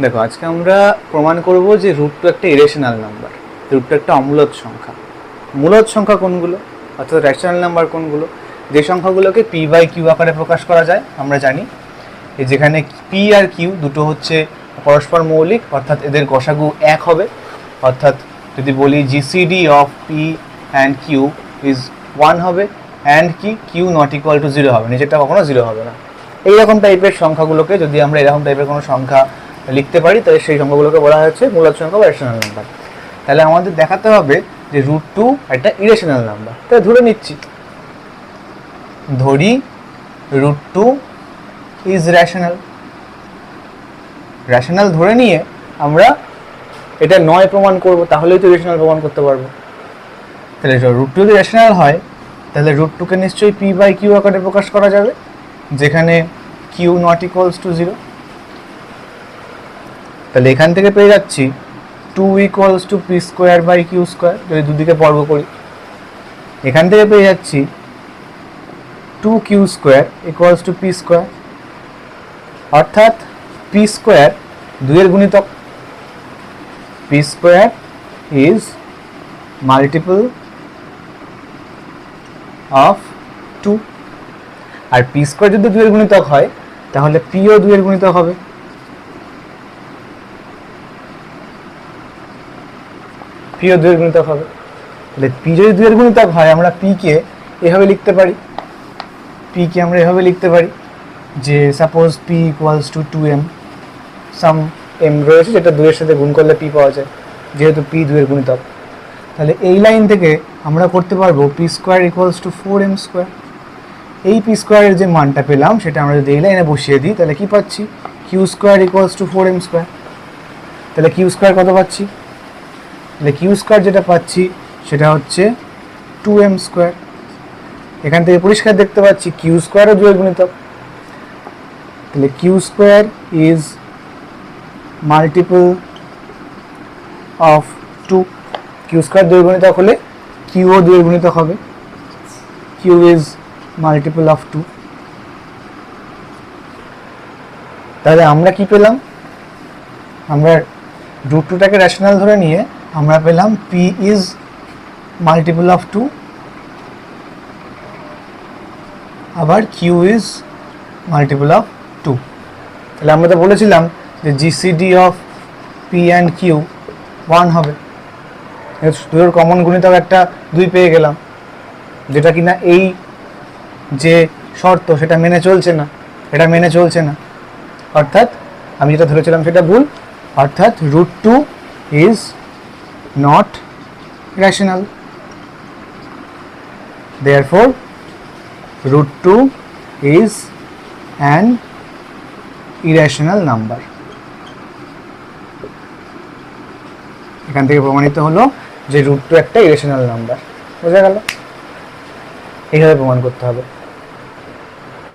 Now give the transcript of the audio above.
দেখো, আজকে আমরা প্রমাণ করব যে √2 একটা ইরেশনাল নাম্বার, √2 একটা অমূলদ সংখ্যা। মূলদ সংখ্যা কোনগুলো, অর্থাৎ রেশনাল নাম্বার কোনগুলো? যে সংখ্যাগুলোকে p/q আকারে প্রকাশ করা যায়। আমরা জানি যেখানে p আর q দুটো হচ্ছে পরস্পর মৌলিক, অর্থাৎ এদের গসাগু 1 হবে। অর্থাৎ যদি বলি GCD of p and q is 1 হবে, অ্যান্ড কি q নট ইকুয়াল টু 0 হবে, নিচেরটা কখনো 0 হবে না। এইরকম টাইপের সংখ্যাগুলোকে যদি আমরা এরকম টাইপের কোনো সংখ্যা লিখতে পারি, তাহলে সেই সংখ্যাগুলোকে বলা হচ্ছে মূলদ সংখ্যা বা রেশনাল নাম্বার। তাহলে আমাদের দেখাতে হবে যে √2 একটা ইরেশনাল নাম্বার। তাহলে ধরে নিচ্ছি, ধরি √2 ইজ রেশনাল। রেশনাল ধরে নিয়ে আমরা এটা নয় প্রমাণ করব, তাহলেই তো রেশনাল প্রমাণ করতে পারবো। তাহলে √2 যদি রেশনাল হয়, তাহলে √2 কে নিশ্চয়ই p/q আকারে প্রকাশ করা যাবে, যেখানে q নট ইকুয়ালস টু 0। তাহলে এখান থেকে পেয়ে যাচ্ছি 2 ইকুয়ালস টু p²/q², যদি দুদিকে বর্গ করি। এখান থেকে পেয়ে যাচ্ছি 2q² ইকুয়ালস টু p², অর্থাৎ p² 2 এর গুণিতক। p² is multiple of 2, R p² যদি 2 এর গুণিতক হয়, তাহলে p ও 2 এর গুণিতক হবে। p ও 2 এর গুণিতক হবে। তাহলে p যদি 2 এর গুণিতক হয়, আমরা p কে এভাবে লিখতে পারি। p কে আমরা এভাবে লিখতে পারি যে suppose p equals to 2m, some m রয়েছে যেটা 2 এর সাথে গুণ করলে p পাওয়া যায়, যেহেতু p 2 এর গুণিতক। তাহলে এই লাইন থেকে আমরা করতে পারবো p² ইকুয়ালস টু 4m²। এই p² এর যে মানটা পেলাম, সেটা আমরা যদি এই লাইনে বসিয়ে দিই, তাহলে কি পাচ্ছি? q² equals to 4m²। তাহলে q² কত পাচ্ছি? তাহলে q² যেটা পাচ্ছি সেটা হচ্ছে 2m²। এখান থেকে পরিষ্কার দেখতে পাচ্ছি q² ও 2 এর গুণিতক। তাহলে q² is multiple of 2। q² 2 এর গুণিতক হলে q ও 2 এর গুণিতক হবে। q is multiple of 2। তাহলে আমরা কি পেলাম? আমরা √2টাকে রেশনাল ধরে নিয়ে আমরা পেলাম p ইজ মাল্টিপল অফ 2, আবার q ইজ মাল্টিপল অফ 2। তাহলে আমরা তো বলেছিলাম যে GCD of p and q 1 হবে। দুটোর কমন গুণিতক একটা 2 পেয়ে গেলাম, যেটা কিনা এই যে শর্ত সেটা মেনে চলছে না, এটা মেনে চলছে না। অর্থাৎ আমি যেটা ধরেছিলাম সেটা ভুল, অর্থাৎ √2 is not rational. Therefore, √2 is an irrational number. এখান থেকে প্রমাণিত হলো যে √2 একটা ইরেশনাল নাম্বার। বোঝা গেল? এইভাবে প্রমাণ করতে হবে।